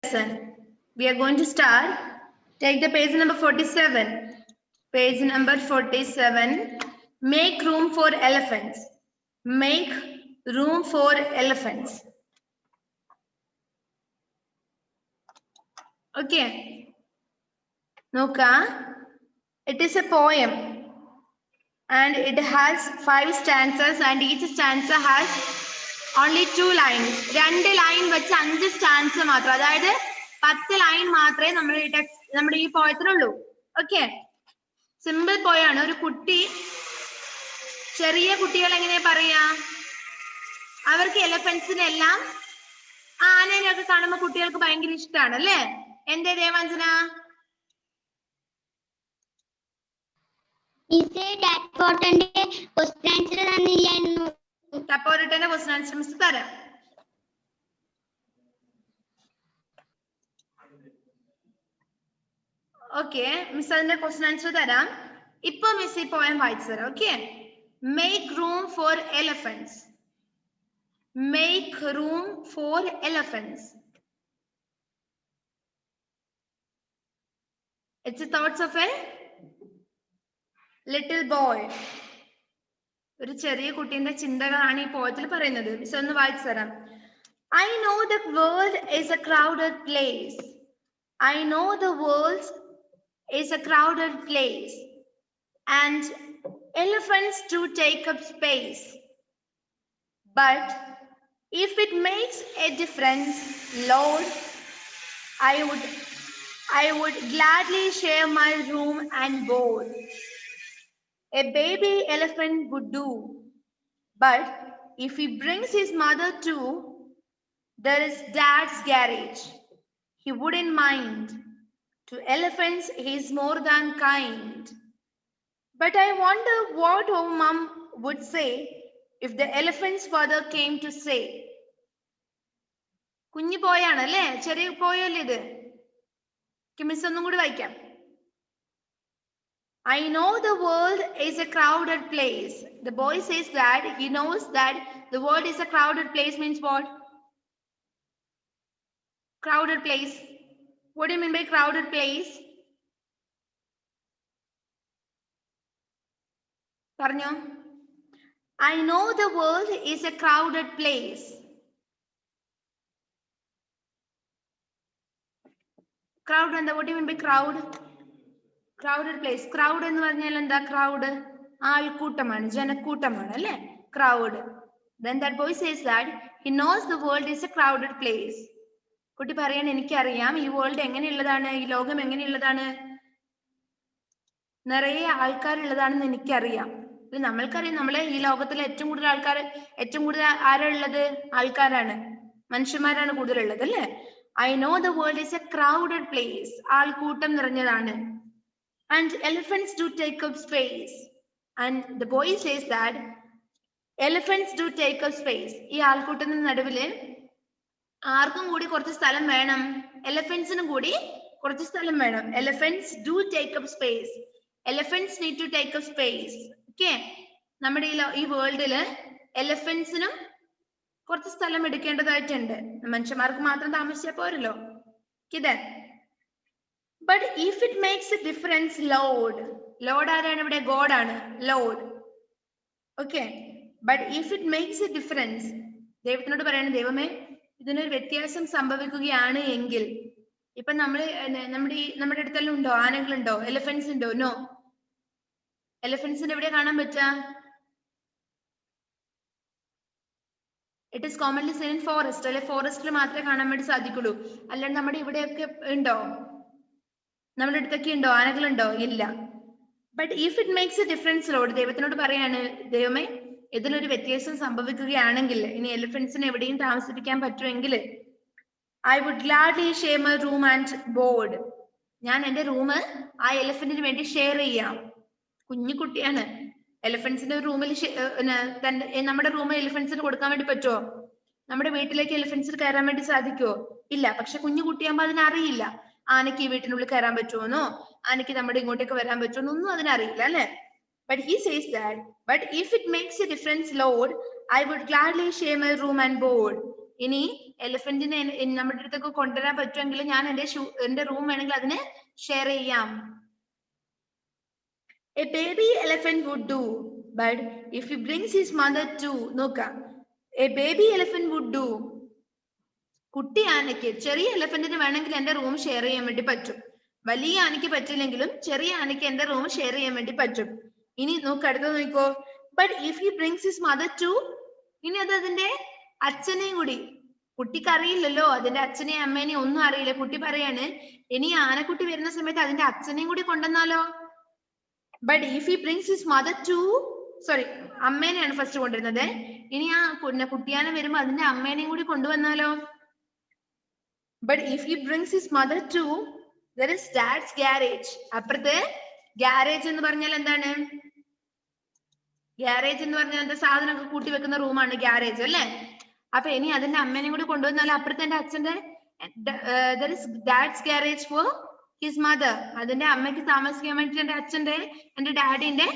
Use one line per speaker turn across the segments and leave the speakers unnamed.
lesson. We are going to start. Take the page number 47. Page number 47. Make room for elephants. Make room for elephants. Okay. Noka. It is a poem. And it has 5 stanzas and each stanza has only 2 lines. 2 line വെച്ച് 5 stanza മാത്രം. അതായത് 10 line മാത്രമേ നമ്മുടെ ഈ പോയത്തിനുള്ളൂ. Okay. Simple പോയാണ്. ഒരു കുട്ടി, ചെറിയ കുട്ടികൾ എങ്ങനെ പറയാ, അവർക്ക് എലഫന്റ്സിനെല്ലാം ആനേനെയൊക്കെ കാണുമ്പോൾ കുട്ടികൾക്ക് ഭയങ്കര ഇഷ്ടമാണ് അല്ലേ? എന്തേ ദേവാഞ്ജന?
ടപ്പോറിട്ടന്റെ ക്വസ്റ്റ്യൻ ആൻസർ തന്നില്ലായിരുന്നു.
ടപ്പോറിട്ടന്റെ ക്വസ്റ്റ്യൻ ആൻസർ മിസ് തരാം. ഓക്കെ, മിസ് അതിന്റെ ക്വസ്റ്റ്യൻ ആൻസർ തരാം. ഇപ്പൊ മിസ് ഈ പോയം വായിച്ചു തരാം. Okay. Make room for elephants. Make room for elephants. It's the thoughts of a little boy. ഒരു ചെറിയ കുട്ടിയുടെ ചിന്തകളാണ് ഈ പോയത്തിൽ പറയുന്നത്. മിസ് ഒന്ന് വായിച്ചു തരാം. I know the world is a crowded place. I know the world is a crowded place. And elephants do take up space. But if it makes a difference, Lord, I would gladly share my room and board. A baby elephant would do. But if he brings his mother too, there is Dad's garage. He wouldn't mind. To elephants, he is more than kind. But I wonder what our mom would say if the elephant's father came to say. കുഞ്ഞു പോയാണ് അല്ലേ? ചെറിയ പോയല്ലേ ഇത്? Miss ഒന്നും കൂടി വായിക്കാം. I know the world is a crowded place. The boy says that he knows that the world is a crowded place means what? Crowded place. What do you mean by crowded place? Parnyo. I know the world is a crowded place. Crowd and what do you mean by crowd? Crowded place. Crowd എന്ന് പറഞ്ഞാൽ എന്താ? Crowd ആൾക്കൂട്ടമാണ്, ജനക്കൂട്ടമാണ് അല്ലേ? Crowd. Then that boy says that he knows the world is a crowded place. കുട്ടി പറയാൻ എനിക്കറിയാം ഈ world എങ്ങനെയുള്ളതാണ്, ഈ ലോകം എങ്ങനെയുള്ളതാണ്, നിറയെ ആൾക്കാരുള്ളതാണെന്ന് എനിക്കറിയാം. നമ്മൾക്കറിയാം നമ്മളെ ഈ ലോകത്തിലെ ഏറ്റവും കൂടുതൽ ആരാ ഉള്ളത്? ആൾക്കാരാണ്, മനുഷ്യന്മാരാണ് കൂടുതലുള്ളത് അല്ലേ? I know the world is a crowded place. ആൾക്കൂട്ടം നിറഞ്ഞതാണ്. And elephants do take up space. And the boy says that elephants do take up space. ഈ ആൾക്കൂട്ടത്തിന് നടുവില് ആർക്കും കൂടി കുറച്ച് സ്ഥലം വേണം. എലഫന്റ്സിനും കൂടി കുറച്ച് സ്ഥലം വേണം. Elephants do take up space. Elephants need to take up space. Okay. നമ്മുടെ ഈ വേൾഡില് എലഫന്റ്സിനും കുറച്ച് സ്ഥലം എടുക്കേണ്ടതായിട്ടുണ്ട്. മനുഷ്യന്മാർക്ക് മാത്രം താമസിച്ചാൽ പോരല്ലോ. Then but if it makes a difference, Lord ആരാണ് ഇവിടെ? God ആണ്. Lord. Okay. But if it makes a difference, ദൈവത്തിനോട് പറയണം, ദൈവമേ ഇതിനൊരു വ്യത്യാസം സംഭവിക്കുകയാണ് എങ്കിൽ. ഇപ്പൊ നമ്മുടെ അടുത്തെല്ലാം ഉണ്ടോ? ആനകളുണ്ടോ? എലഫന്റ്സ് ഉണ്ടോ? നോ. എലഫന്റ്സിന് എവിടെ കാണാൻ പറ്റാ? It is commonly scene in forest. അല്ലെ, ഫോറസ്റ്റിൽ മാത്രമേ കാണാൻ വേണ്ടി സാധിക്കുള്ളൂ. അല്ലാണ്ട് നമ്മുടെ ഇവിടെയൊക്കെ ഉണ്ടോ? നമ്മുടെ അടുത്തൊക്കെ ഉണ്ടോ? ആനകളുണ്ടോ? ഇല്ല. But if it makes a difference, lord ദൈവത്തിനോട് പറയാണ്, ദൈവമേ ഇതിലൊരു വ്യത്യാസം സംഭവിക്കുകയാണെങ്കിൽ, ഇനി എലിഫന്റ്സിനെ എവിടെയും താമസിപ്പിക്കാൻ പറ്റുമെങ്കിൽ, I would gladly share my room and board. ഞാൻ എന്റെ റൂം ആ എലിഫന്റിന് വേണ്ടി ഷെയർ ചെയ്യാം. കുഞ്ഞു കുട്ടിയാണ്. എലിഫന്റ്സിന്റെ റൂമിൽ നമ്മുടെ റൂം എലിഫന്റ്സിന് കൊടുക്കാൻ വേണ്ടി പറ്റുമോ? നമ്മുടെ വീട്ടിലേക്ക് എലിഫന്റ്സിന് കയറാൻ വേണ്ടി സാധിക്കുമോ? ഇല്ല. പക്ഷെ കുഞ്ഞു കുട്ടിയാകുമ്പോൾ അതിനറിയില്ല. ആനയ്ക്ക് ഈ വീട്ടിനുള്ളിൽ കയറാൻ പറ്റുമോന്നോ, ആനയ്ക്ക് നമ്മുടെ ഇങ്ങോട്ടേക്ക് വരാൻ പറ്റുമോ ഒന്നും അതിനറിയില്ല അല്ലെ? But he says that, but if it makes a difference, Lord, I would gladly share my room and board. ഇനി എലിഫന്റിനെ നമ്മുടെ അടുത്തൊക്കെ കൊണ്ടുവരാൻ പറ്റുമെങ്കിൽ ഞാൻ എന്റെ റൂം വേണമെങ്കിൽ അതിന് ഷെയർ ചെയ്യാം. A baby elephant would do, but if he brings his mother too, നോക്കാം, a baby elephant would do. കുട്ടി ആനയ്ക്ക്, ചെറിയ എലിഫന്റിന് വേണമെങ്കിൽ എന്റെ റൂം ഷെയർ ചെയ്യാൻ വേണ്ടി പറ്റും. വലിയ ആനയ്ക്ക് പറ്റില്ലെങ്കിലും ചെറിയ ആനയ്ക്ക് എന്റെ റൂം ഷെയർ ചെയ്യാൻ വേണ്ടി പറ്റും. ഇനി നോക്ക്, അടുത്ത നോക്കോ, but if he brings his mother too, ഇനി അത് അതിന്റെ അച്ഛനെയും കൂടി, കുട്ടിക്ക് അറിയില്ലല്ലോ അതിന്റെ അച്ഛനെയും അമ്മേനെയും ഒന്നും അറിയില്ല. കുട്ടി പറയാണ് ഇനി ആനക്കുട്ടി വരുന്ന സമയത്ത് അതിന്റെ അച്ഛനെയും കൂടി കൊണ്ടുവന്നാലോ. But if he brings his mother too, sorry അമ്മേനെയാണ് ഫസ്റ്റ് കൊണ്ടുവരുന്നത്. ഇനി ആ കുട്ടിയാന വരുമ്പോ അതിന്റെ അമ്മേനെയും കൂടി കൊണ്ടുവന്നാലോ. But if he brings his mother too, there is dad's garage. അപ്പുറത്ത് ഗാരേജ് എന്ന് പറഞ്ഞാൽ എന്താണ്? ഗ്യാരേജ് എന്ന് പറഞ്ഞാൽ എന്താ? സാധനമൊക്കെ കൂട്ടി വെക്കുന്ന റൂമാണ് ഗ്യാരേജ് അല്ലെ. അപ്പൊ ഇനി അതിന്റെ അമ്മേനെയും കൂടി കൊണ്ടുവന്നാൽ അപ്പുറത്തെ എന്റെ അച്ഛന്റെ there is dad's garage for his mother. അതിന്റെ അമ്മയ്ക്ക് താമസിക്കാൻ വേണ്ടിട്ട് എന്റെ ഡാഡിന്റെ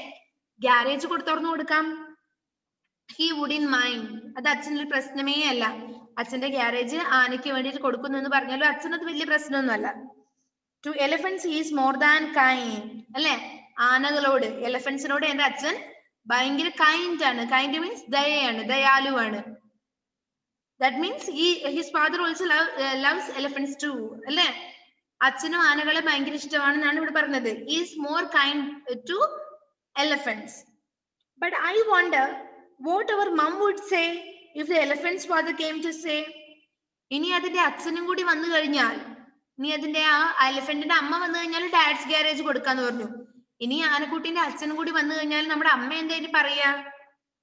ഗ്യാരേജ് തുറന്നു കൊടുക്കാം. he wouldn't mind. അത് അച്ഛനൊരു പ്രശ്നമേ അല്ല. അച്ഛന്റെ ഗ്യാരേജ് ആനയ്ക്ക് വേണ്ടിട്ട് കൊടുക്കുന്നു എന്ന് പറഞ്ഞാലും അച്ഛനത് വലിയ പ്രശ്നമൊന്നും അല്ല. To elephants he is more than kind. അല്ലെ, ആനകളോട്, എലിഫന്റ്സിനോട് എന്റെ അച്ഛൻ ഭയങ്കര കൈൻഡ് ആണ്. കൈൻഡ് മീൻസ് ദയയാണ്, ദയാലുവാണ്. That means his father also loves elephants too. അല്ലെ, അച്ഛനും ആനകളെ ഭയങ്കര ഇഷ്ടമാണെന്നാണ് ഇവിടെ പറഞ്ഞത്. He is more kind to elephants. But I wonder what our mom would say if the elephant's father came to say. ഇനി അതിന്റെ അച്ഛനും കൂടി വന്നു കഴിഞ്ഞാൽ, ഇനി അതിന്റെ ആ എലിഫന്റിന്റെ അമ്മ വന്നു കഴിഞ്ഞാൽ ഡാഡ്സ് ഗ്യാരേജ് കൊടുക്കാന്ന് പറഞ്ഞു. ഇനി ആനക്കുട്ടിന്റെ അച്ഛനും കൂടി വന്നു കഴിഞ്ഞാൽ നമ്മുടെ അമ്മ എന്തായാലും പറയാ.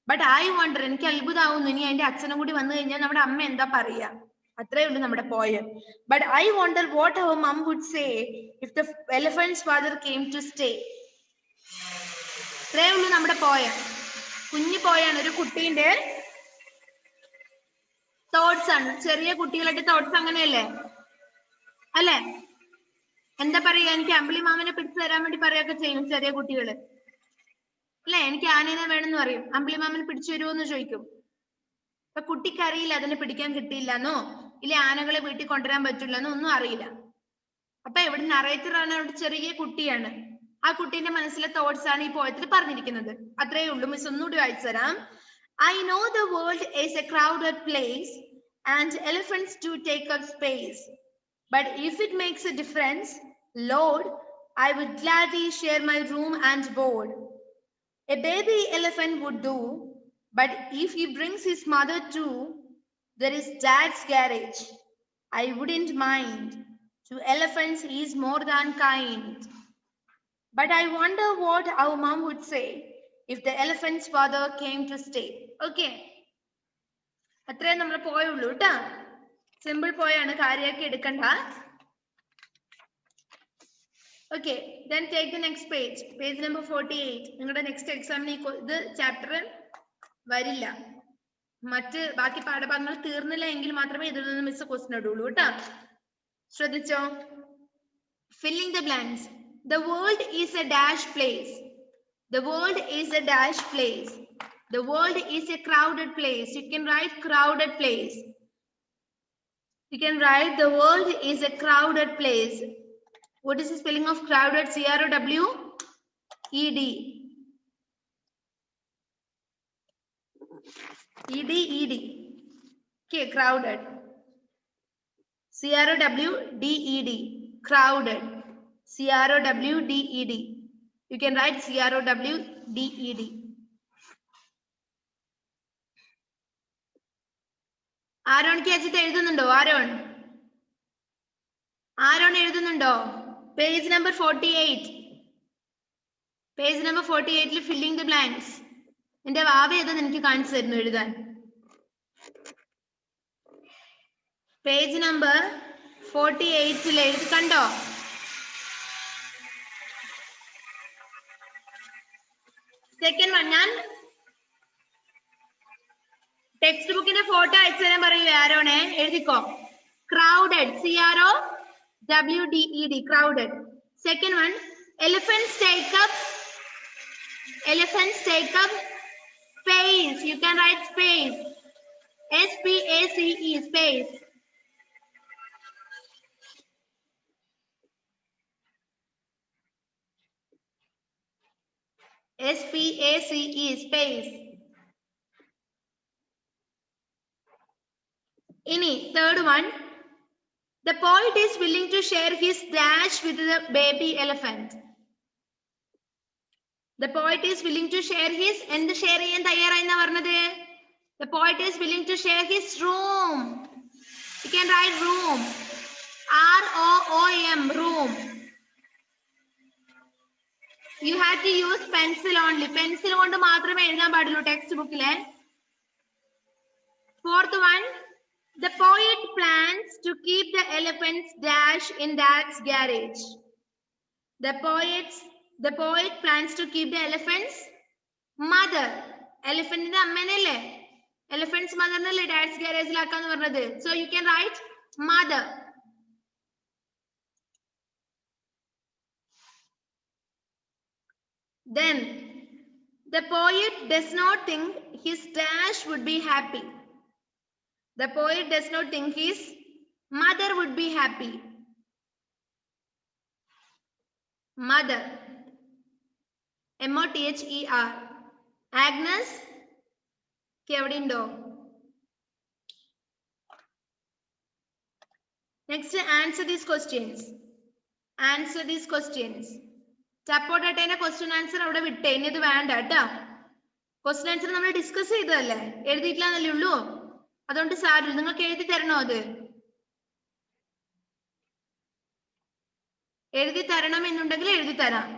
ബട്ട് ഐ വണ്ടർ, എനിക്ക് അത്ഭുതമാവുന്നു, ഇനി അതിന്റെ അച്ഛനും കൂടി വന്നു കഴിഞ്ഞാൽ നമ്മുടെ അമ്മ എന്താ പറയാ. അത്രേ ഉള്ളൂ നമ്മുടെ poem. But I wonder what our mum would say if the elephant's father came to stay. അത്രേ ഉള്ളൂ നമ്മുടെ പോയം. കുഞ്ഞു പോയാണ്, ഒരു കുട്ടീന്റെ തോട്ട്സ് ആണ്. ചെറിയ കുട്ടികളുടെ തോട്ട്സ് അങ്ങനെയല്ലേ അല്ലെ? എന്താ പറയാ, എനിക്ക് അമ്പിളി മാമനെ പിടിച്ചു തരാൻ വേണ്ടി പറയൊക്കെ ചെയ്യും ചെറിയ കുട്ടികള് അല്ലെ. എനിക്ക് ആനേനെ വേണമെന്ന് പറയും, അമ്പിളി മാമനെ പിടിച്ചു തരുമോന്ന് ചോദിക്കും. അപ്പൊ കുട്ടിക്ക് അറിയില്ല അതിനെ പിടിക്കാൻ കിട്ടിയില്ലെന്നോ ഇല്ല ആനകളെ വീട്ടിൽ കൊണ്ടുവരാൻ പറ്റില്ലെന്നോ ഒന്നും അറിയില്ല. അപ്പൊ ഇവിടെ നറേറ്റർ ആണ്, അവിടെ ചെറിയ കുട്ടിയാണ്. ആ കുട്ടീന്റെ മനസ്സിലെ തോട്ട്സ് ആണ് ഈ പോയത്തിൽ പറഞ്ഞിരിക്കുന്നത്. അത്രേ ഉള്ളൂ. മിസ് ഒന്നുകൂടി വായിച്ചു തരാം. I know the world is a crowded place and elephants do take up space. But if it makes a difference, Lord, I would gladly share my room and board. A baby elephant would do, but if he brings his mother too, there is dad's garage. I wouldn't mind. To elephants he is more than kind. But I wonder what our mom would say if the elephant's father came to stay. Okay. അത്രേ നമ്മൾ പോയുള്ളൂ കേട്ടാ. Simple പോയാണ്, കാര്യമാക്കി എടുക്കണ്ട. Okay, then take the next page. Page number 48. നിങ്ങളുടെ next എക്സാമിന് ഇത് chapter വരില്ല. മറ്റ് ബാക്കി പാഠഭാഗങ്ങൾ തീർന്നില്ല എങ്കിൽ മാത്രമേ ഇതിൽ നിന്ന് മിസ് ക്വസ്റ്റ്യൻ ഇടുള്ളൂ കേട്ടാ. ശ്രദ്ധിച്ചോ. Filling the blanks. The world is a dash place. The world is a dash place. The world is a crowded place. You can write crowded place. You can write the world is a crowded place. What is the spelling of crowded? C-R-O-W-E-D. E-D-E-D. Okay, crowded. C-R-O-W-D-E-D. Crowded. C-R-O-W-D-E-D. You can write C-R-O-W-D-E-D. ആരോൺക്ക് വെച്ചിട്ട് എഴുതുന്നുണ്ടോ? Aaron എഴുതുന്നുണ്ടോ? Page number 48. Page number 48 filling the blanks. എന്റെ വാവ ഏതെന്ന് എനിക്ക് കാണിച്ചു തരുന്നു എഴുതാൻ. പേജ് നമ്പർ 48 എഴുതി കണ്ടോ? സെക്കൻഡ് വൺ ഞാൻ ടെക്സ്റ്റ് ബുക്കിന്റെ ഫോട്ടോ അയച്ചു തരാൻ പറയൂ ആരോണേ. എഴുതിക്കോ. Crowded. C-R-O-W-D-E-D. Crowded. Second one. Elephants take up space. You can write space. S-P-A-C-E. Space. SPACE, space. Ini, third one. The poet is willing to share his dash with the baby elephant. The poet is willing to share his, and the share in the the poet is willing to share his room. You can write room. ROOM, room. You have to use pencil only. Pencil on the matrame textbook. Fourth one, the poet plans to keep the elephant's dash in dad's garage. The poet plans to keep the elephant's mother. Elephant in the elephant's mother dad's garage. So you can write mother. Then the poet does not think his dash would be happy. The poet does not think his mother would be happy. Mother. MOTHER. Agnes Kevdindo. Next, answer these questions. Answer these questions. Tapotata question answer avade vitte. Ini idu venda ട്ടോ. Question answer നമ്മൾ discuss ചെയ്തതല്ലേ? എഴുതിയിട്ടില്ലെന്നല്ലേ ഉള്ളൂ. അതുകൊണ്ട് സാരമില്ല. നിങ്ങൾക്ക് എഴുതി തരണോ അത്? എഴുതി തരണം എന്നുണ്ടെങ്കിൽ എഴുതി തരാം.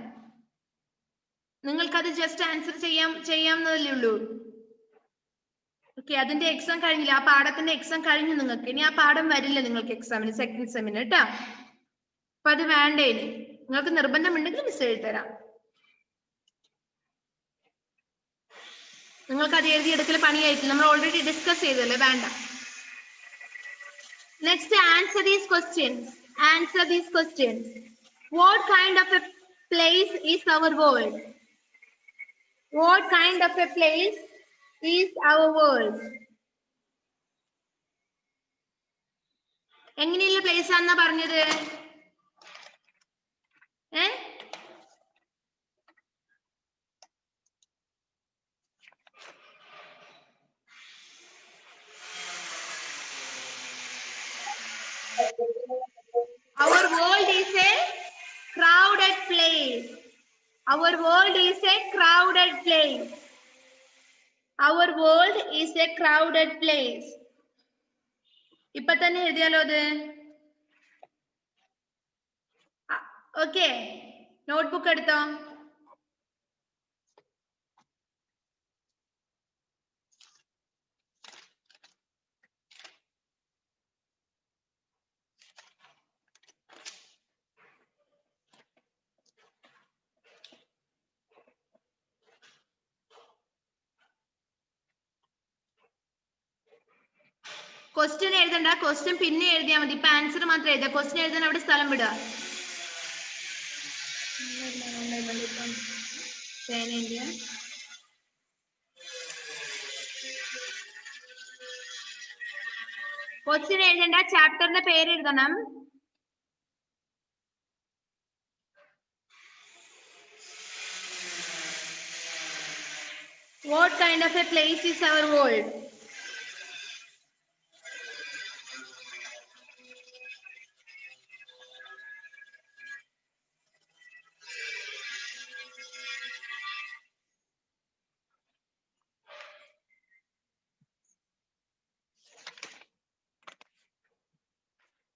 നിങ്ങൾക്കത് ജസ്റ്റ് ആൻസർ ചെയ്യാവുന്നതല്ലേ ഉള്ളൂ. ഓക്കെ, അതിന്റെ എക്സാം കഴിഞ്ഞില്ല. ആ പാഠത്തിന്റെ എക്സാം കഴിഞ്ഞു നിങ്ങൾക്ക്. ഇനി ആ പാഠം വരില്ല നിങ്ങൾക്ക് എക്സാമിന്, സെക്കൻഡ് സെമിന് കേട്ടോ. അപ്പൊ അത് വേണ്ടേ. നിങ്ങൾക്ക് നിർബന്ധമുണ്ടെങ്കിൽ മിസ് എഴുതി തരാം. നിങ്ങൾക്ക് അത് എഴുതിയെടുക്കൽ പണിയായിട്ടില്ല. നമ്മൾ ഓൾറെഡി ഡിസ്കസ് ചെയ്തല്ലേ, വേണ്ട. Next, answer these questions. Answer these questions. What kind of a place is our world? What kind of a place is our world? എങ്ങനെയുള്ള പ്ലേസ് ആണെന്നാ പറഞ്ഞത്? Our world is a crowded place. Our world is a crowded place. Our world is a crowded place. ഇപ്പൊ തന്നെ എഴുതിയാലോ അത്? Okay, notebook എടുത്തോ. Question എഴുതണ്ട, question പിന്നെ എഴുതിയാൽ മതി. ഇപ്പൊ ആൻസർ മാത്രം എഴുതാം. ക്വസ്റ്റ്യൻ എഴുതാൻ അവിടെ സ്ഥലം വിടുക. ക്വസ്റ്റ്യൻ എഴുതണ്ട, ചാപ്റ്ററിന്റെ പേര് എഴുതണം. What kind of a place is our world?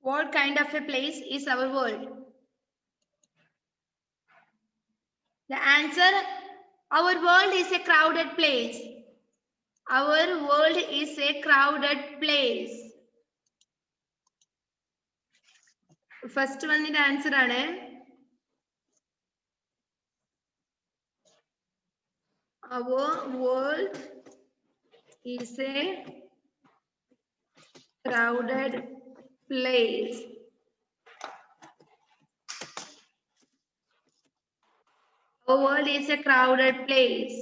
What kind of a place is our world? The answer, our world is a crowded place. Our world is a crowded place. First one is the answer ആണ്. Our world is a crowded place. Our world is a crowded place.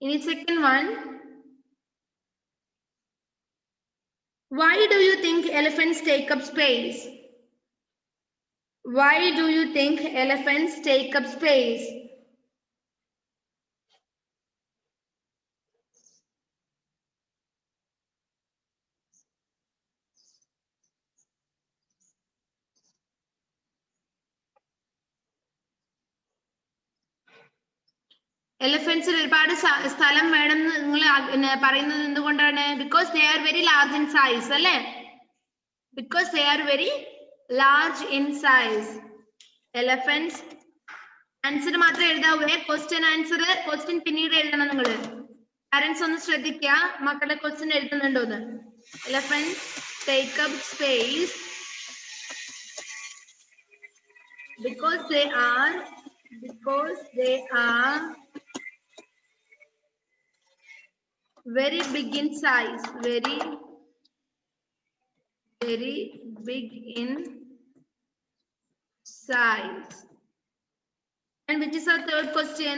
In the second one, why do you think elephants take up space? Why do you think elephants take up space? Elephants ഒരുപാട് സ്ഥലം വേണം നിങ്ങൾ പറയുന്നത് എന്തുകൊണ്ടാണ്? Because they are very large in size അല്ലേ? Because they are very large in size. Elephants. Answer മാത്രം എഴുതാവേ. Question പിന്നീട് എഴുതണം നിങ്ങൾ. പാരന്റ്സ് ഒന്ന് ശ്രദ്ധിക്കുക മക്കളുടെ question എഴുതുന്നുണ്ടോന്ന്. Elephants take up space because they are very big in size. Very big in size. And which is our third question?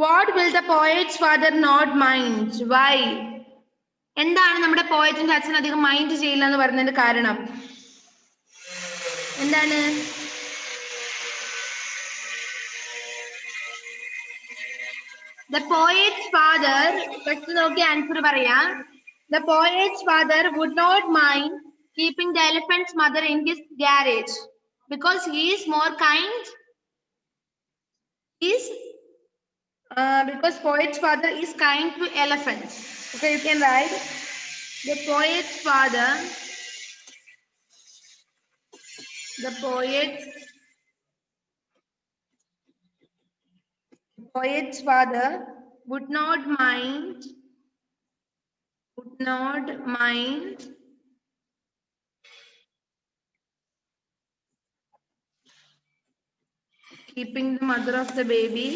What will the poet's father not mind? Why? എന്താണ് നമ്മുടെ പോയറ്റിന്റെ അച്ഛൻ അധികം mind ചെയ്യില്ല എന്ന് പറഞ്ഞതിന്റെ കാരണം എന്താണ്? The poet's father, first നോക്കി ആൻസർ പറയാം. The poet's father would not mind keeping the elephant's mother in his garage because he is more kind. Because poet's father is kind to elephants. Okay, you can write the poet's father would not mind keeping the mother of the baby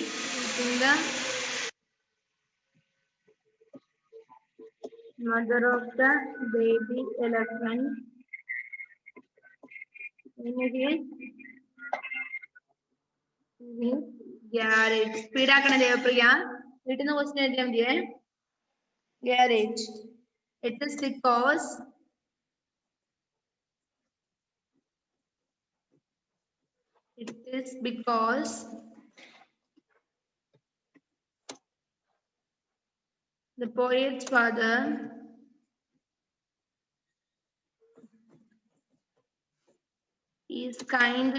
elephant in his garage. Speed ആക്കണം ദേവപ്രിയ. വീട്ടിൽ നിന്ന് question എഴുതിയാൽ മതിയേ. Garage. It is because the poet's father is kind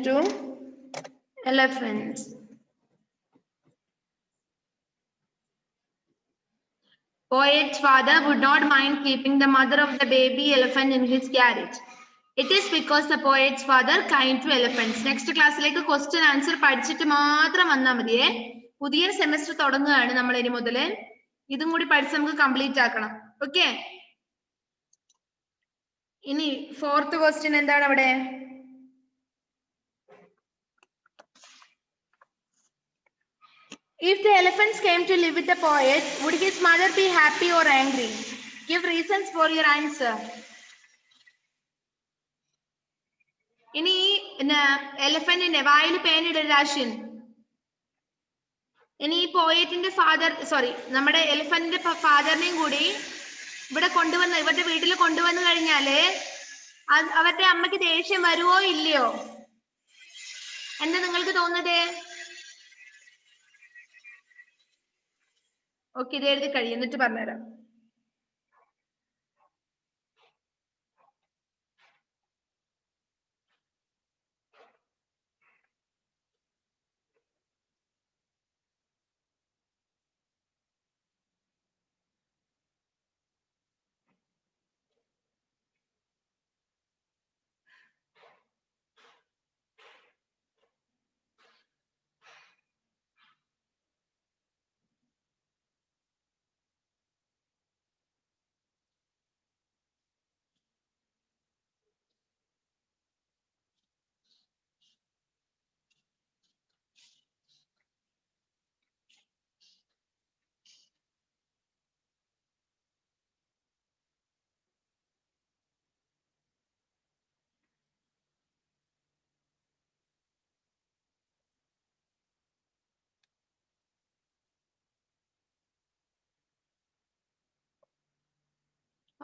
to elephants. Poet's father would not mind keeping the mother of the baby elephant in his garage. It is because the poet's father kind to elephants. Next ക്ലാസ്സിലേക്ക് question answer പഠിച്ചിട്ട് മാത്രം വന്നാൽ മതിയേ. പുതിയ semester തുടങ്ങുകയാണ് നമ്മൾ ഇനി മുതൽ. ഇതും കൂടി പഠിച്ച് നമുക്ക് കംപ്ലീറ്റ് ആക്കണം. ഓക്കെ, ഇനി ഫോർത്ത് ക്വസ്റ്റ്യൻ എന്താണ് അവിടെ? If the elephants came to live with the poet, would his mother be happy or angry? Give reasons for your answer. ഇനി എലഫന്റിന്റെ വായിൽ പേനിടരുത് രാശിൻ. ഇനി ഈ പോയറ്റിന്റെ നമ്മുടെ എലിഫന്റിന്റെ ഫാദറിനെയും കൂടി ഇവരുടെ വീട്ടിൽ കൊണ്ടുവന്നു കഴിഞ്ഞാല് അവരുടെ അമ്മയ്ക്ക് ദേഷ്യം വരുവോ ഇല്ലയോ? എന്താ നിങ്ങൾക്ക് തോന്നുന്നത്? ഓക്കെ, ഇത് എഴുതി കഴിയും, എന്നിട്ട് പറഞ്ഞുതരാം.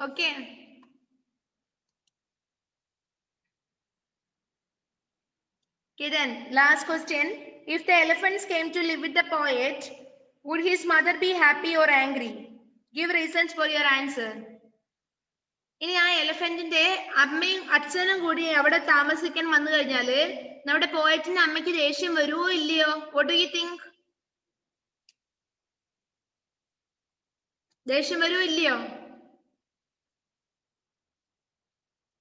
Okay. Okay, then last question. If the elephants came to live with the poet, would his mother be happy or angry? Give reasons for your answer. ഇനി ആ എലഫന്റിന്റെ അമ്മയും അച്ഛനും കൂടി അവിടെ താമസിക്കാൻ വന്നു കഴിഞ്ഞാല് നമ്മുടെ പോയറ്റിന്റെ അമ്മയ്ക്ക് ദേഷ്യം വരുമോ ഇല്ലയോ? What do you think? ദേഷ്യം വരുമോ ഇല്ലയോ?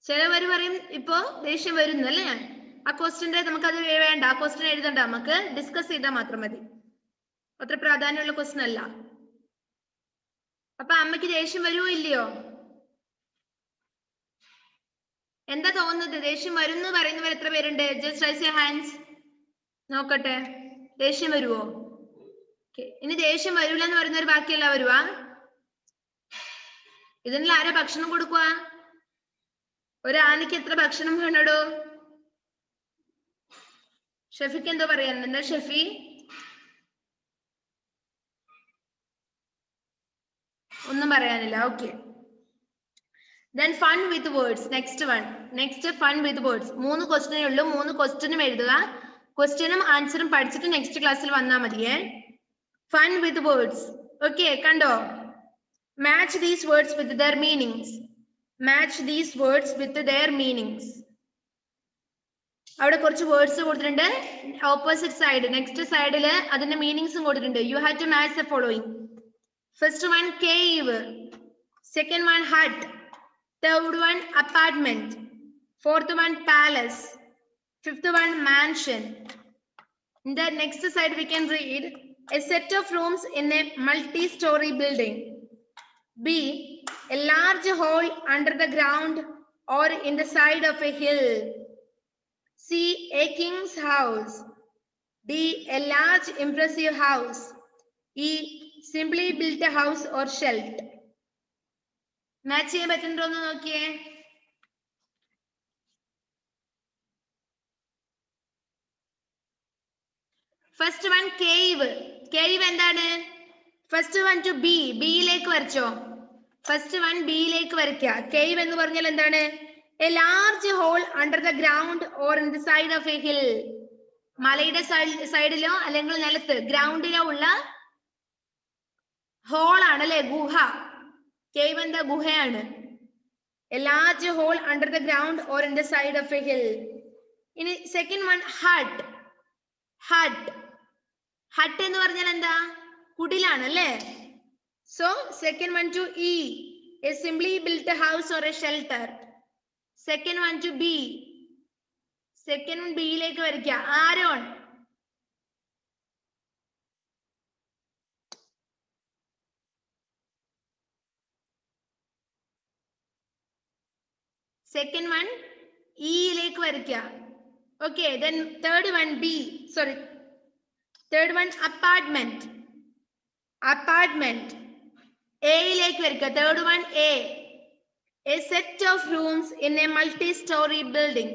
ചിലവര് പറയും ഇപ്പോ ദേഷ്യം വരുന്നു അല്ലേ? ആ ക്വസ്റ്റ്യന്റെ നമുക്കത് വേണ്ട, ആ ക്വസ്റ്റ്യൻ എഴുതണ്ട, നമുക്ക് ഡിസ്കസ് ചെയ്താൽ മാത്രം മതി. അത്ര പ്രാധാന്യമുള്ള ക്വസ്റ്റ്യൻ അല്ല. അപ്പൊ അമ്മയ്ക്ക് ദേഷ്യം വരുമോ ഇല്ലയോ? എന്താ തോന്നുന്നത്? ദേഷ്യം വരുന്നു പറയുന്നവർ എത്ര പേരുണ്ട്? Just raise your hands. നോക്കട്ടെ, ദേഷ്യം വരുവോ? ഇനി ദേഷ്യം വരൂല എന്ന് പറയുന്നവർ ബാക്കിയല്ല വരുവാ? ഇതിനുള്ള ആരാ ഭക്ഷണം കൊടുക്കുക? ഒരാനയ്ക്ക് എത്ര ഭക്ഷണം വേണടോ? ഷെഫിക്ക് എന്തോ പറയാനുണ്ട്. എന്താ ഷെഫി? ഒന്നും പറയാനില്ല. Okay. Then fun with words. Next one. Next fun with words. 3 ക്വസ്റ്റ്യനേ ഉള്ളൂ. 3 ക്വസ്റ്റ്യനും എഴുതുക. ക്വസ്റ്റ്യനും ആൻസറും പഠിച്ചിട്ട് നെക്സ്റ്റ് ക്ലാസ്സിൽ വന്നാൽ മതിയേ. Fun with words. Okay, കണ്ടോ? Match these words with their meanings. Match these words with their meanings. അവിടെ കുറച്ച് വേർഡ്സ് കൊടുത്തിട്ടുണ്ട്. ഓപ്പോസിറ്റ് സൈഡ്, നെക്സ്റ്റ് സൈഡില് അതിന്റെ മീനിങ്സും കൊടുത്തിട്ടുണ്ട്. You have to match the following. First one cave. Second one hut. Third one apartment. Fourth one palace. Fifth one mansion. In the next side we can read a set of rooms in a multi-story building. B, a large hall under the ground or in the side of a hill. C, a king's house. D, a large impressive house. E, simply built a house or shelter. Match ചെയ്യാൻ പറ്റുന്നുണ്ടോ എന്ന് നോക്കിയേ. First one cave. Cave എന്താണ്? First one to B. ബിയിലേക്ക് വരച്ചോ. First one ബിയിലേക്ക് വരയ്ക്കുക. Cave എന്ന് പറഞ്ഞാൽ എന്താണ്? A large hole under the ground or in the side of a hill. മലയുടെ സൈഡിലോ അല്ലെങ്കിൽ നിലത്ത് ഗ്രൗണ്ടിലോ ഉള്ള ഹോൾ ആണ് അല്ലെ, ഗുഹ. കേവ് എന്താ? ഗുഹയാണ്. A large hole under the ground or in the side of a hill. In second one hut. Hut. Hut എന്ന് പറഞ്ഞാൽ എന്താ? കുടിലാണ് അല്ലേ? So second one to E. A simply built a house or a shelter. Second one to B. Second one B യിലേക്ക് വരയ്ക്കുക. Aaron. Second one E യിലേക്ക് വരയ്ക്കുക. Okay, then third one B. Sorry. Third one apartment. Apartment. A യിലേക്ക് വരയ്ക്കുക. Third one A. A set of rooms in a multi-story building.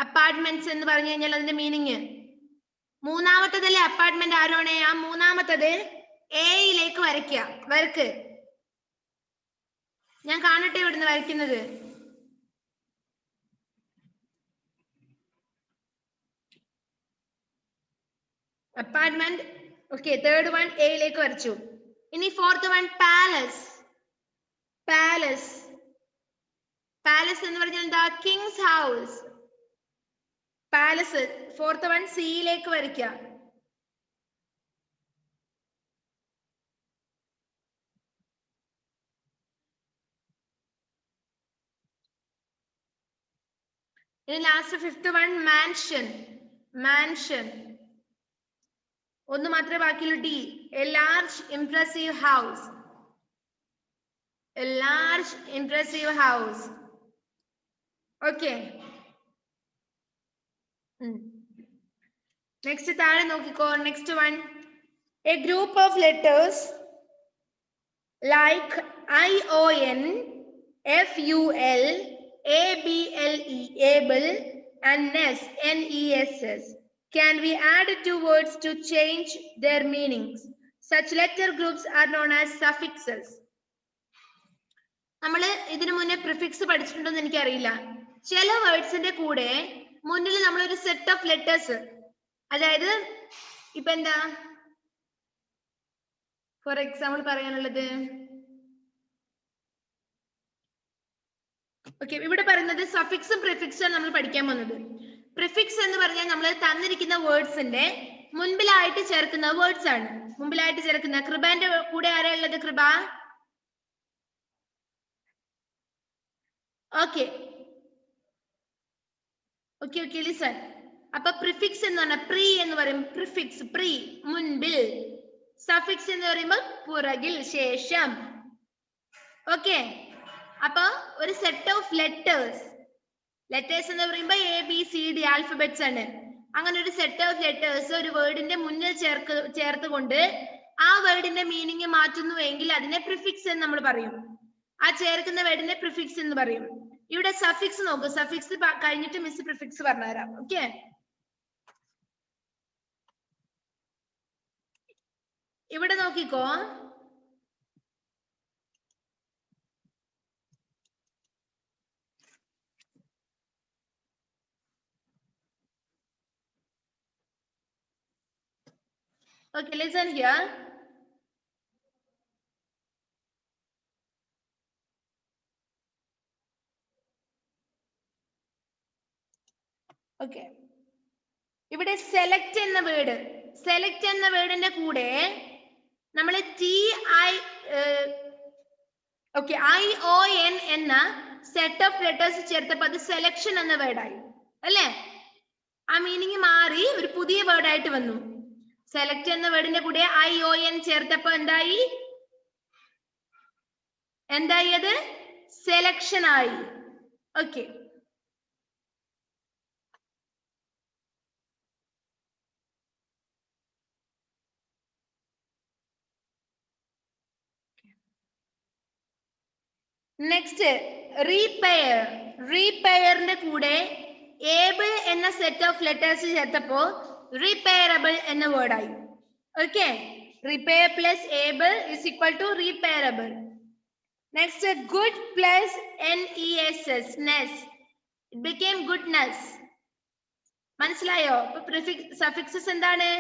Apartments എന്ന് പറഞ്ഞു കഴിഞ്ഞാൽ അതിന്റെ മീനിങ്. മൂന്നാമത്തതല്ലേ അപ്പാർട്ട്മെന്റ് ആരോണേ? ആ മൂന്നാമത്തത് A യിലേക്ക് വരയ്ക്കുക. വരക്ക്. ഞാൻ കാണട്ടെ ഇവിടുന്ന് വരയ്ക്കുന്നത്. Apartment. Okay, third one A യിലേക്ക് വരച്ചു. ഇനി fourth one palace. Palace. Palace എന്ന് പറഞ്ഞാൽ എന്താ? Kings house. Palace. Fourth one C യിലേക്ക് വരയ്ക്കുക. ഇനി last fifth one mansion. Mansion. ഒന്ന് മാത്രമേ ബാക്കിയുള്ളൂ. D. A large impressive house. A large impressive house. Okay. Next താഴെ നോക്കിക്കോ. Next one A group of letters like ION, FUL, ABLE, able, and NESS, NESS can be added to words to change their meanings. Such letter groups are known as suffixes. നമ്മൾ ഇതിനു മുന്നേ prefix പഠിച്ചിട്ടുണ്ടോ എന്ന് എനിക്കറിയില്ല. ചില വേർഡ്സിന്റെ കൂടെ മുന്നിൽ നമ്മൾ ഒരു സെറ്റ് ഓഫ് ലെറ്റേഴ്സ്, അതായത് ഇപ്പൊ എന്താ ഫോർ എക്സാമ്പിൾ പറയാനുള്ളത്, ഓക്കെ, ഇവിടെ പറയുന്നത് സഫിക്സും പ്രിഫിക്സും നമ്മൾ പഠിക്കാൻ പോകുന്നത്. പ്രിഫിക്സ് എന്ന് പറഞ്ഞാൽ നമ്മൾ തന്നിരിക്കുന്ന വേർഡ്സിന്റെ മുൻപിലായിട്ട് ചേർക്കുന്ന വേർഡ്സ് ആണ്. മുമ്പിലായിട്ട് ചേർക്കുന്ന, കൃപാന്റെ കൂടെ ആരാ ഉള്ളത്? കൃപ. Okay okay okay listen. അപ്പൊ പ്രിഫിക്സ് എന്ന് പറഞ്ഞാൽ പ്രീ എന്ന് പറയും. പ്രിഫിക്സ് പ്രീ, മുൻപിൽ. സഫിക്സ് എന്ന് പറയുമ്പോൾ പുറകിൽ, ശേഷം. ഓക്കെ, അപ്പൊ ഒരു സെറ്റ് ഓഫ് ലെറ്റേഴ്സ് എന്ന് പറയുമ്പോൾ ABCD ആൽഫബറ്റ്സ് ആണ്. അങ്ങനെ ഒരു സെറ്റ് ഓഫ് ലെറ്റേഴ്സ് ഒരു വേർഡിന്റെ മുന്നിൽ ചേർത്തുകൊണ്ട് ആ വേർഡിന്റെ മീനിങ് മാറ്റുന്നുവെങ്കിൽ അതിനെ പ്രിഫിക്സ് എന്ന് നമ്മൾ പറയും. ആ ചേർക്കുന്ന വേർഡിനെ പ്രിഫിക്സ് എന്ന് പറയും. ഇവിടെ സഫിക്സ് നോക്കൂ. സഫിക്സ് കഴിഞ്ഞിട്ട് മിസ് പ്രിഫിക്സ് പറഞ്ഞുതരാം. ഓക്കെ, ഇവിടെ നോക്കിക്കോ. Okay, listen here. Okay. ഇവിടെ സെലക്ട് എന്ന വേർഡിന്റെ കൂടെ നമ്മൾ ION എന്ന സെറ്റ് ഓഫ് ലെറ്റേഴ്സ് ചേർത്തപ്പോൾ അത് സെലക്ഷൻ എന്ന വേർഡായി അല്ലേ? ആ മീനിങ് മാറി ഒരു പുതിയ വേർഡ് ആയിട്ട് വന്നു. സെലക്ട് എന്ന വേർഡിന്റെ കൂടെ ION ചേർത്തപ്പോ എന്തായി? അത് സെലക്ഷൻ ആയി. ഓക്കെ, നെക്സ്റ്റ് റീപെയറിന്റെ കൂടെ ഏബിൾ എന്ന സെറ്റ് ഓഫ് ലെറ്റേഴ്സ് ചേർത്തപ്പോ റിപ്പയറബിൾ എന്ന വേർഡായി. Okay, repair plus able is equal to repairable. Next good plus NESS, ness, it became goodness. മനസ്സിലായോ? സഫിക്സസ് എന്താണ്?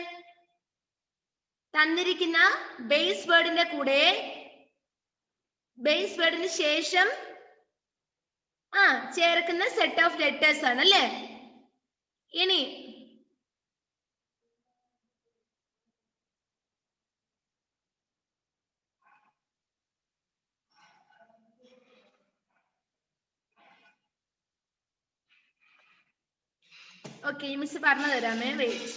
തന്നിരിക്കുന്ന ബേസ് വേർഡിന്റെ കൂടെ ബേസ് വേർഡിന് ശേഷം ചേർക്കുന്ന സെറ്റ് ഓഫ് ലെറ്റേഴ്സ് ആണ് അല്ലേ? ഇനി ഓക്കെ, മിസ് പറഞ്ഞു തരാമേ. വെയിറ്റ്.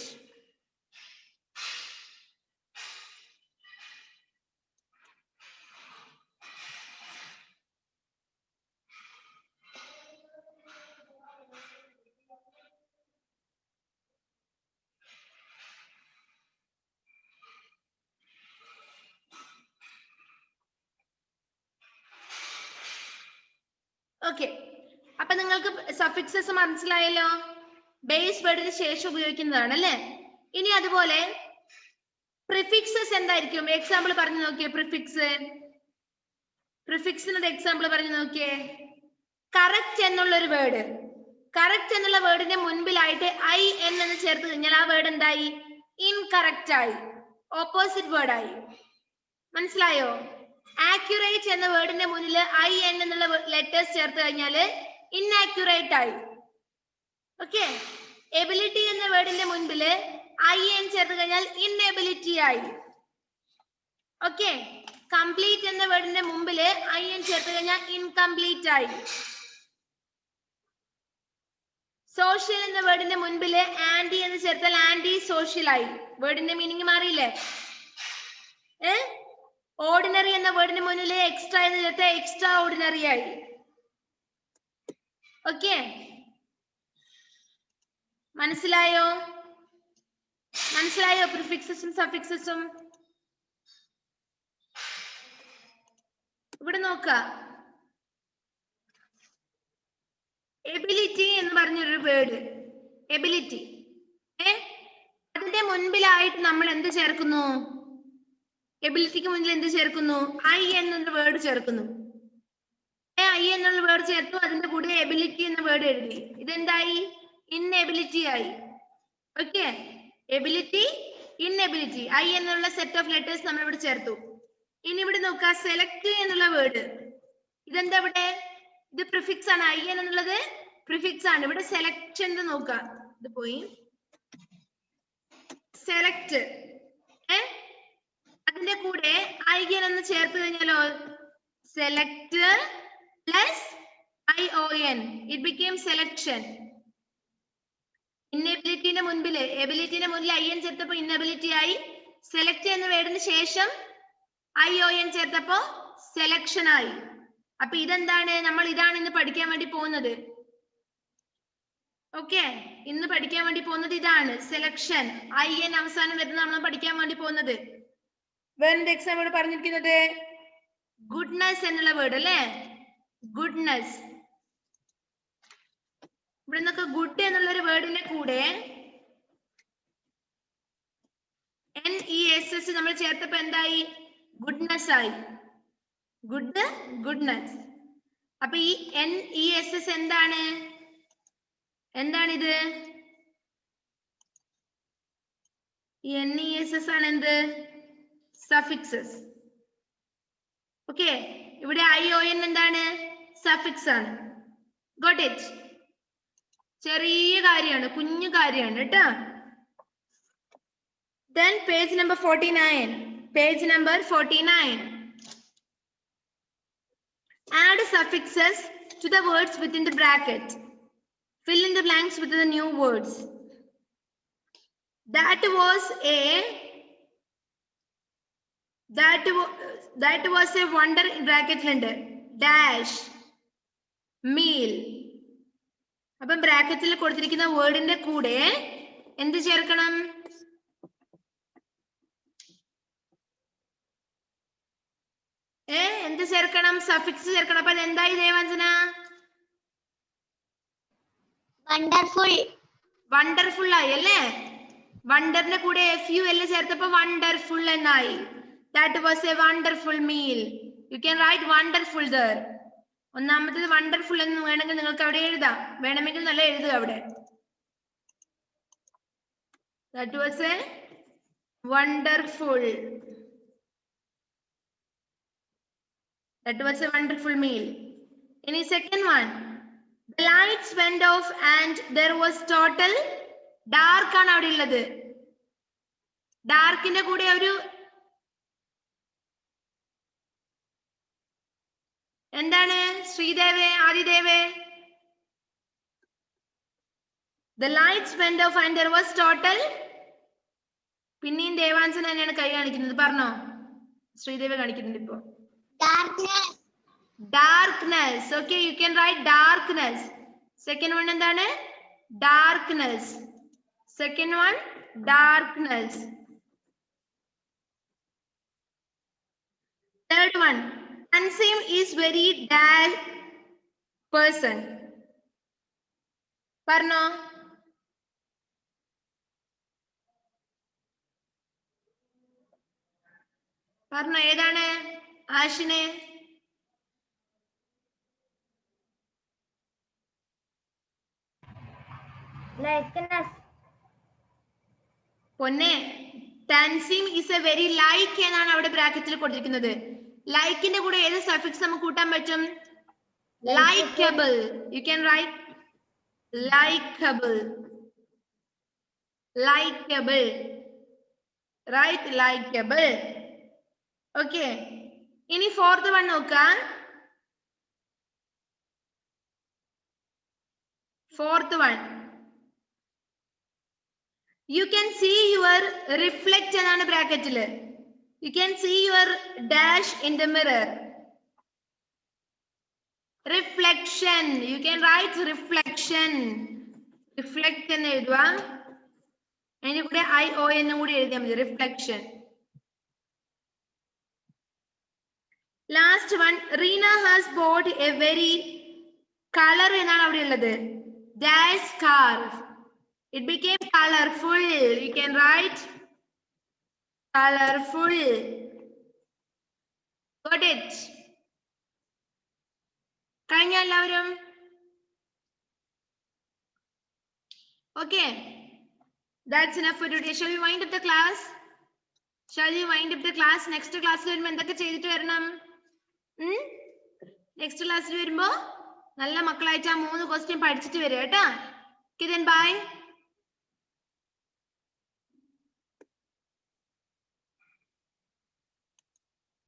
ഓക്കെ, അപ്പൊ നിങ്ങൾക്ക് സഫിക്സസ് മനസ്സിലായല്ലോ? ബേസ് വേർഡിന് ശേഷം ഉപയോഗിക്കുന്നതാണ് അല്ലേ? ഇനി അതുപോലെ പ്രിഫിക്സസ് എന്തായിരിക്കും? എക്സാമ്പിൾ പറഞ്ഞു നോക്കിയേ. പ്രിഫിക്സിനൊരു എക്സാമ്പിൾ പറഞ്ഞു നോക്കിയേ. കറക്റ്റ് എന്നുള്ളൊരു വേർഡ്, കറക്റ്റ് എന്നുള്ള വേർഡിന്റെ മുൻപിലായിട്ട് IN എന്ന് ചേർത്ത് കഴിഞ്ഞാൽ ആ വേർഡ് എന്തായി? ഇൻകറക്റ്റ് ആയി, ഓപ്പോസിറ്റ് വേർഡ് ആയി. മനസ്സിലായോ? ആക്യുറേറ്റ് എന്ന വേർഡിന്റെ മുന്നിൽ IN എന്നുള്ള ലെറ്റേഴ്സ് ചേർത്ത് കഴിഞ്ഞാല് ഇൻആക്യുറേറ്റ് ആയി. ഓക്കെ, എബിലിറ്റി എന്ന വേർഡിന്റെ മുൻപില് IN ചേർത്ത് കഴിഞ്ഞാൽ ഇൻഎബിലിറ്റി ആയി. ഓക്കെ, കംപ്ലീറ്റ് എന്ന വേർഡിന്റെ മുമ്പില് IN ചേർത്ത് കഴിഞ്ഞാൽ ഇൻകംപ്ലീറ്റ് ആയി. സോഷ്യൽ എന്ന വേർഡിന്റെ മുൻപില് ആന്റി എന്ന് ചേർത്താൽ ആന്റി സോഷ്യൽ ആയി. വേർഡിന്റെ മീനിങ് മാറിയില്ലേ? ഓർഡിനറി എന്ന വേർഡിന് മുന്നിൽ എക്സ്ട്രാ എന്ന് ചേർത്താൽ എക്സ്ട്രാ ഓർഡിനറി ആയി. ഓക്കെ, മനസ്സിലായോ? പ്രിഫിക്സസും സഫിക്സസും. ഇവിടെ നോക്ക, എബിലിറ്റി എന്ന് പറഞ്ഞൊരു വേർഡ്, എബിലിറ്റി. അതിന്റെ മുൻപിലായിട്ട് നമ്മൾ എന്ത് ചേർക്കുന്നു? എബിലിറ്റിക്ക് മുന്നിൽ എന്ത് ചേർക്കുന്നു? IN എന്ന വേർഡ് ചേർക്കുന്നു. ഐ എന്നുള്ള വേർഡ് ചേർത്തു, അതിന്റെ കൂടെ എബിലിറ്റി എന്ന വേർഡ് എഴുതി. ഇതെന്തായി? ഇൻഎബിലിറ്റി ആയി. ഓക്കെ, എബിലിറ്റി, ഇൻഎബിലിറ്റി, ഐ എന്നുള്ള സെറ്റ് ഓഫ് ലെറ്റേഴ്സ് നമ്മൾ ഇവിടെ ചേർത്തു. ഇനി ഇവിടെ നോക്കുക, സെലക്ട് എന്നുള്ള വേർഡ്. ഇതെന്താ ഇവിടെ? ഇത് പ്രിഫിക്സ് ആണ്. ഐ എന്നുള്ളത് പ്രിഫിക്സ് ആണ്. ഇവിടെ സെലക്ഷൻ നോക്കുക, ഇത് പോയി സെലക്ട്, അതിന്റെ കൂടെ ഐ എൻ എന്ന് ചേർത്ത് കഴിഞ്ഞാലോ, select plus ION, it became selection. ഇൻഎബിലിറ്റിന്റെ മുൻപില്, എബിലിറ്റിന്റെ മുന്നിൽ IN ചേർത്തപ്പോ ഇൻഎബിലിറ്റി ആയി. സെലക്ട് എന്ന വേർഡിന് ശേഷം ION ചേർത്തപ്പോ സെലക്ഷൻ ആയി. അപ്പൊ ഇതെന്താണ്? നമ്മൾ ഇതാണ് ഇന്ന് പഠിക്കാൻ വേണ്ടി പോകുന്നത്. ഓക്കെ, ഇന്ന് പഠിക്കാൻ വേണ്ടി പോകുന്നത് ഇതാണ്, സെലക്ഷൻ. IN അവസാനം വരുന്നത് നമ്മൾ പഠിക്കാൻ വേണ്ടി പോകുന്നത്. വേറെ എക്സാം ഇവിടെ പറഞ്ഞിരിക്കുന്നത് ഗുഡ്നെസ് എന്നുള്ള വേർഡ് അല്ലേ? ഗുഡ്നെസ്. ഇവിടെ നിന്നൊക്കെ ഗുഡ് എന്നുള്ള ഒരു വേർഡിന്റെ കൂടെ NESS നമ്മൾ ചേർത്തപ്പോ എന്തായി? ഗുഡ്നെസ് ആയി. Good, goodness. അപ്പൊ ഈ NESS എന്താണ്? എന്താണിത്? NESS ആണ് എന്ത്? സഫിക്സസ്. ഓക്കെ, ഇവിടെ ION എന്താണ്? സഫിക്സ് ആണ്. Got it? ചെറിയ കാര്യമാണ്, കുഞ്ഞു കാര്യമാണ് കേട്ടോ. Then page number 49. Page number 49. Add suffixes to the words within the bracket. Fill in the blanks with the new words. That was a wonder in bracket dash meal. അപ്പം ബ്രാക്കറ്റിൽ കൊടുത്തിരിക്കുന്ന വേർഡിന്റെ കൂടെ എന്ത് ചേർക്കണം? എന്ത് ചേർക്കണം? സഫിക്സ് ചേർക്കണം. അപ്പൊ എന്തായി ദേവാഞ്ജന?
വണ്ടർഫുൾ.
വണ്ടർഫുൾ ആയി അല്ലേ? വണ്ടറിന്റെ കൂടെ FUL ചേർത്തപ്പോ വണ്ടർഫുൾ എന്നായി. That was A wonderful meal. You can write wonderful there. ഒന്നാമത്തേത് വണ്ടർഫുൾ എന്ന് വേണമെങ്കിൽ നിങ്ങൾക്ക് അവിടെ എഴുതാം. വേണമെങ്കിൽ നല്ല എഴുതുക അവിടെ. That was a wonderful. That was a wonderful meal. Any second one. The lights went off and there was total dark ആണ് അവിടെ ഉള്ളത്. ഡാർക്കിന്റെ കൂടെ ഒരു എന്താണ്? ശ്രീദേവേ, ആദിദേവേ. The lights went off and there was total. പിന്നെയും ദേവാഞ്ജന തന്നെയാണ് കൈ കാണിക്കുന്നത്. പറഞ്ഞോ, ശ്രീദേവി കാണിക്കുന്നുണ്ട് ഇപ്പോ.
Darkness.
Darkness. Okay, you can write darkness. Second one എന്താണ്? Darkness. Second one, darkness. Third one, Tansim is very dash person. പറഞ്ഞോ. പറഞ്ഞോ, ഏതാണ്? ആഷിനെ.
Likeness.
പൊന്നെ, Tansim is a very like എന്നാണ് അവിടെ ബ്രാക്കറ്റിൽ കൊടുത്തിരിക്കുന്നത്. ലൈക്കിന്റെ കൂടെ ഏത് സഫിക്സ് നമുക്ക് കൂട്ടാൻ പറ്റും? Likeable. You can write likeable. Likeable. Right? Likeable. Okay. ഇനി ഫോർത്ത് വൺ നോക്കാം. Fourth one. You can see your reflect എന്നാണ് ബ്രാക്കറ്റില്. You can see your dash in the mirror. Reflection. You can write reflection. Reflect എന്ന് എഴുതുക. അതിന് കൂടെ ION കൂടി എഴുതിയാൽ മതി. Reflection. Last one. Reena has bought a very color എന്നാണ് അവിടെ ഉള്ളത്. Dash scarf. It became colorful. You can write colorful. Got it? കഴിഞ്ഞ എല്ലാവരും? Okay, that's enough for today. Shall we wind up the class? Next class വരുമ്പോ എന്തൊക്കെ ചെയ്തിട്ട് വരണം? Next ക്ലാസ്സിൽ വരുമ്പോ നല്ല മക്കളായിട്ട് ആ 3 ക്വസ്റ്റ്യൻ പഠിച്ചിട്ട് വരിക കേട്ടാ. Okay then bye.